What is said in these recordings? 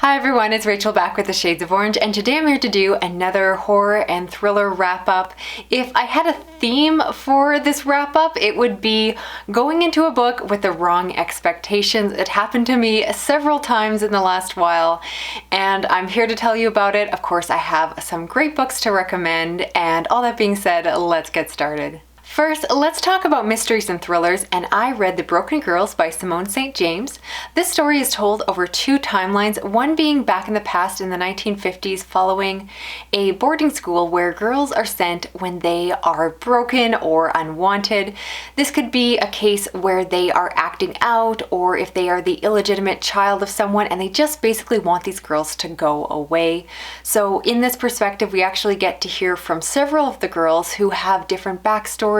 Hi everyone, it's Rachel back with the Shades of Orange, and today I'm here to do another horror and thriller wrap-up. If I had a theme for this wrap-up, it would be going into a book with the wrong expectations. It happened to me several times in the last while, and I'm here to tell you about it. Of course, I have some great books to recommend, and all that being said, let's get started. First, let's talk about mysteries and thrillers, and I read The Broken Girls by Simone St. James. This story is told over two timelines, one being back in the past in the 1950s following a boarding school where girls are sent when they are broken or unwanted. This could be a case where they are acting out, or if they are the illegitimate child of someone and they just basically want these girls to go away. So in this perspective, we actually get to hear from several of the girls who have different backstories,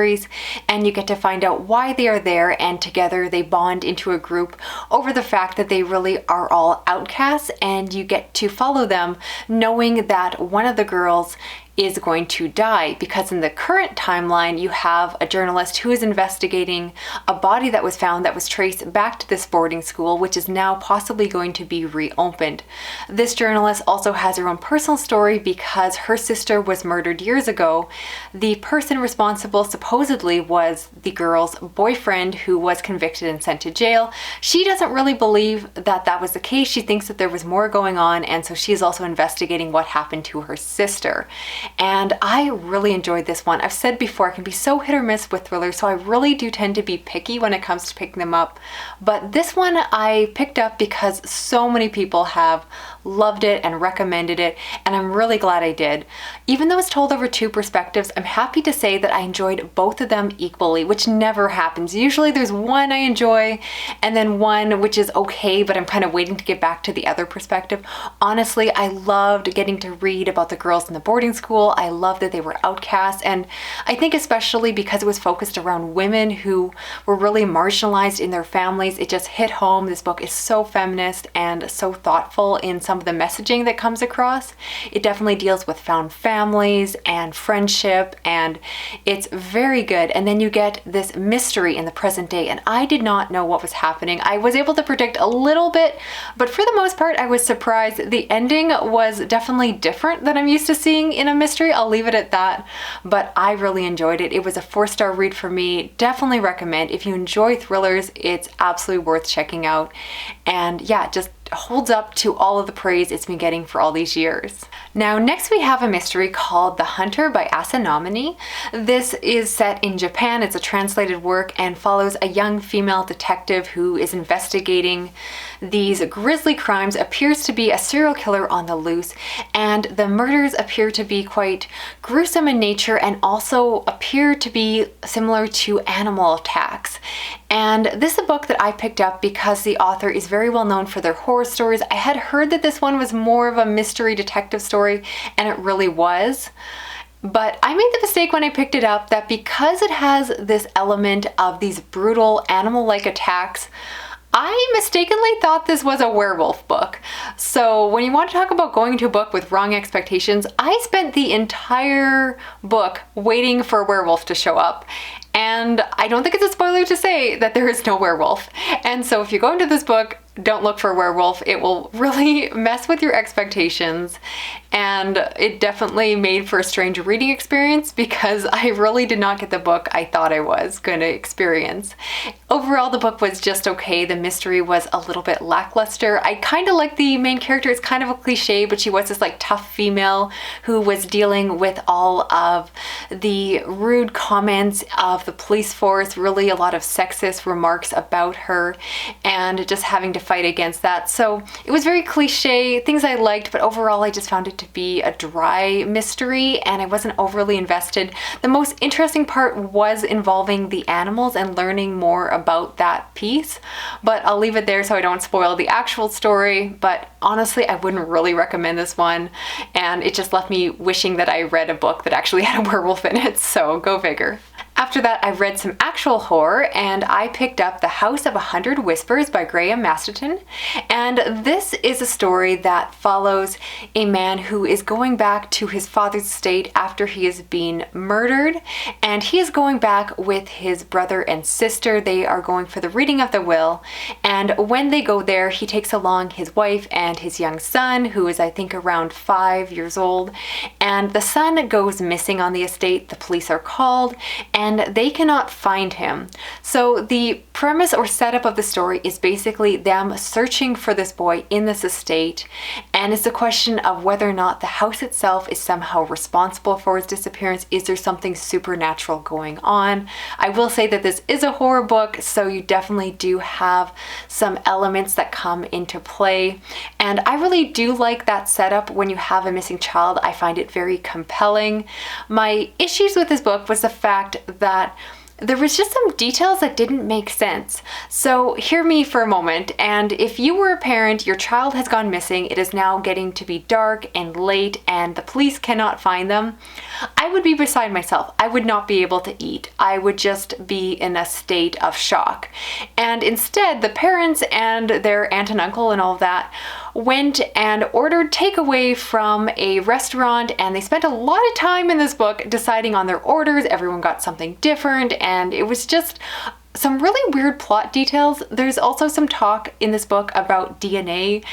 and you get to find out why they are there, and together they bond into a group over the fact that they really are all outcasts, and you get to follow them knowing that one of the girls is going to die, because in the current timeline you have a journalist who is investigating a body that was found that was traced back to this boarding school, which is now possibly going to be reopened. This journalist also has her own personal story because her sister was murdered years ago. The person responsible supposedly was the girl's boyfriend, who was convicted and sent to jail. She doesn't really believe that that was the case. She thinks that there was more going on, and so she is also investigating what happened to her sister. And I really enjoyed this one. I've said before, I can be so hit or miss with thrillers, so I really do tend to be picky when it comes to picking them up. But this one I picked up because so many people have loved it and recommended it, and I'm really glad I did. Even though it's told over two perspectives, I'm happy to say that I enjoyed both of them equally, which never happens. Usually there's one I enjoy and then one which is okay, but I'm kind of waiting to get back to the other perspective. Honestly, I loved getting to read about the girls in the boarding school. I loved that they were outcasts, and I think especially because it was focused around women who were really marginalized in their families, it just hit home. This book is so feminist and so thoughtful in some of the messaging that comes across. It definitely deals with found families and friendship, and it's very good. And then you get this mystery in the present day, and I did not know what was happening. I was able to predict a little bit, but for the most part I was surprised. The ending was definitely different than I'm used to seeing in a mystery. I'll leave it at that, but I really enjoyed it. It was a 4-star read for me. Definitely recommend. If you enjoy thrillers, it's absolutely worth checking out. And yeah, just holds up to all of the praise it's been getting for all these years. Now, next we have a mystery called The Hunter by Nonami. This is set in Japan. It's a translated work and follows a young female detective who is investigating these grisly crimes. Appears to be a serial killer on the loose, and the murders appear to be quite gruesome in nature and also appear to be similar to animal attacks. And this is a book that I picked up because the author is very well known for their horror stories. I had heard that this one was more of a mystery detective story, and it really was. But I made the mistake when I picked it up that because it has this element of these brutal animal-like attacks, I mistakenly thought this was a werewolf book. So when you want to talk about going into a book with wrong expectations, I spent the entire book waiting for a werewolf to show up. And I don't think it's a spoiler to say that there is no werewolf. And so if you go into this book, don't look for a werewolf. It will really mess with your expectations. And it definitely made for a strange reading experience because I really did not get the book I thought I was going to experience. Overall, the book was just okay. The mystery was a little bit lackluster. I kind of like the main character. It's kind of a cliche, but she was this like tough female who was dealing with all of the rude comments of the police force, really a lot of sexist remarks about her, and just having to fight against that. So it was very cliche, things I liked, but overall I just found it to be a dry mystery and I wasn't overly invested. The most interesting part was involving the animals and learning more about that piece, but I'll leave it there so I don't spoil the actual story. But honestly, I wouldn't really recommend this one, and it just left me wishing that I read a book that actually had a werewolf in it, so go figure. After that, I read some actual horror, and I picked up The House of 100 Whispers by Graham Masterton. And this is a story that follows a man who is going back to his father's estate after he has been murdered. And he is going back with his brother and sister. They are going for the reading of the will. And when they go there, he takes along his wife and his young son, who is, I think, around 5 years old. And the son goes missing on the estate. The police are called, and they cannot find him. So the premise or setup of the story is basically them searching for this boy in this estate, and it's a question of whether or not the house itself is somehow responsible for his disappearance. Is there something supernatural going on? I will say that this is a horror book, so you definitely do have some elements that come into play, and I really do like that setup. When you have a missing child, I find it very compelling. My issues with this book was the fact that there was just some details that didn't make sense. So hear me for a moment, and if you were a parent, your child has gone missing, it is now getting to be dark and late, and the police cannot find them, I would be beside myself. I would not be able to eat. I would just be in a state of shock. And instead, the parents and their aunt and uncle and all of that went and ordered takeaway from a restaurant, and they spent a lot of time in this book deciding on their orders. Everyone got something different, and it was just some really weird plot details. There's also some talk in this book about DNA,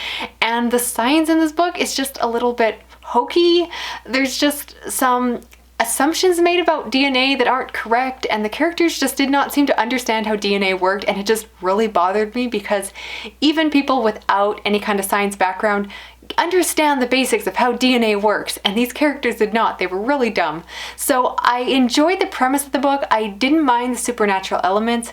and the science in this book is just a little bit hokey. There's just some assumptions made about DNA that aren't correct, and the characters just did not seem to understand how DNA worked, and it just really bothered me because even people without any kind of science background understand the basics of how DNA works, and these characters did not. They were really dumb. So I enjoyed the premise of the book. I didn't mind the supernatural elements,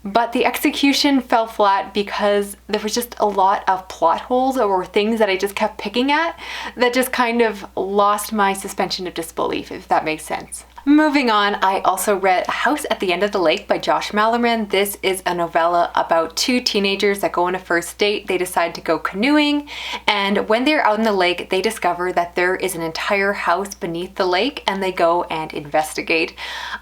but the execution fell flat because there was just a lot of plot holes or things that I just kept picking at that just kind of lost my suspension of disbelief, if that makes sense. Moving on, I also read A House at the End of the Lake by Josh Malerman. This is a novella about two teenagers that go on a first date. They decide to go canoeing, and when they're out in the lake, they discover that there is an entire house beneath the lake, and they go and investigate.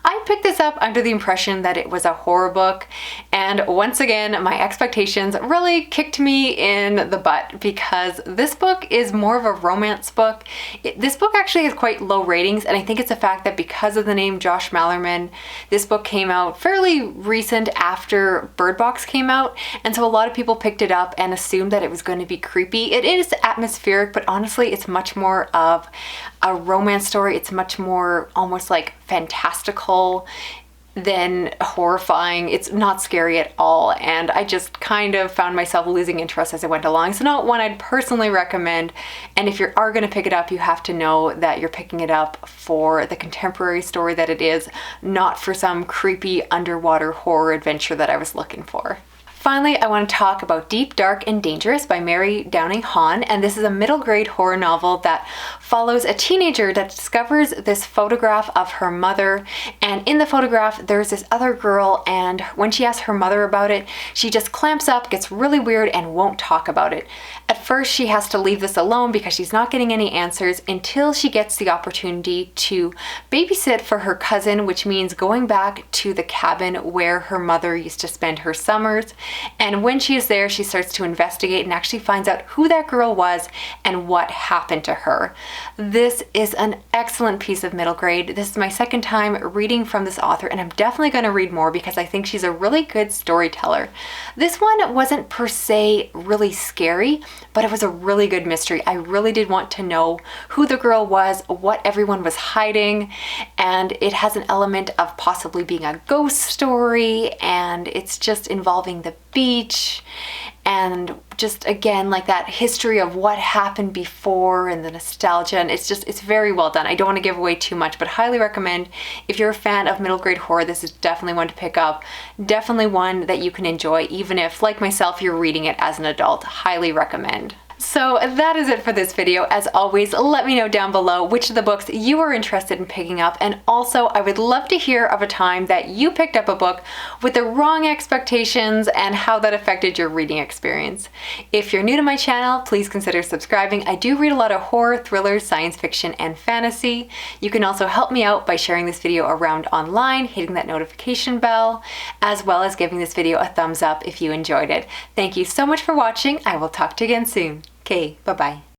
I picked this up under the impression that it was a horror book, and once again, my expectations really kicked me in the butt because this book is more of a romance book. This book actually has quite low ratings, and I think it's the fact that because of the name Josh Malerman, this book came out fairly recent after Bird Box came out, and so a lot of people picked it up and assumed that it was going to be creepy. It is atmospheric, but honestly it's much more of a romance story. It's much more almost like fantastical than horrifying. It's not scary at all, and I just kind of found myself losing interest as I went along. So not one I'd personally recommend, and if you are going to pick it up, you have to know that you're picking it up for the contemporary story that it is, not for some creepy underwater horror adventure that I was looking for. Finally, I want to talk about Deep, Dark, and Dangerous by Mary Downing Hahn, and this is a middle grade horror novel that follows a teenager that discovers this photograph of her mother, and in the photograph there's this other girl, and when she asks her mother about it, she just clamps up, gets really weird, and won't talk about it. At first she has to leave this alone because she's not getting any answers until she gets the opportunity to babysit for her cousin, which means going back to the cabin where her mother used to spend her summers. And when she is there, she starts to investigate and actually finds out who that girl was and what happened to her. This is an excellent piece of middle grade. This is my second time reading from this author, and I'm definitely going to read more because I think she's a really good storyteller. This one wasn't per se really scary, but it was a really good mystery. I really did want to know who the girl was, what everyone was hiding, and it has an element of possibly being a ghost story, and it's just involving the beach and just again like that history of what happened before and the nostalgia, and it's very well done. I don't want to give away too much, but highly recommend. If you're a fan of middle grade horror, this is definitely one to pick up. Definitely one that you can enjoy even if, like myself, you're reading it as an adult. Highly recommend. So that is it for this video. As always, let me know down below which of the books you are interested in picking up, and also I would love to hear of a time that you picked up a book with the wrong expectations and how that affected your reading experience. If you're new to my channel, please consider subscribing. I do read a lot of horror, thrillers, science fiction, and fantasy. You can also help me out by sharing this video around online, hitting that notification bell, as well as giving this video a thumbs up if you enjoyed it. Thank you so much for watching. I will talk to you again soon. Okay, bye-bye.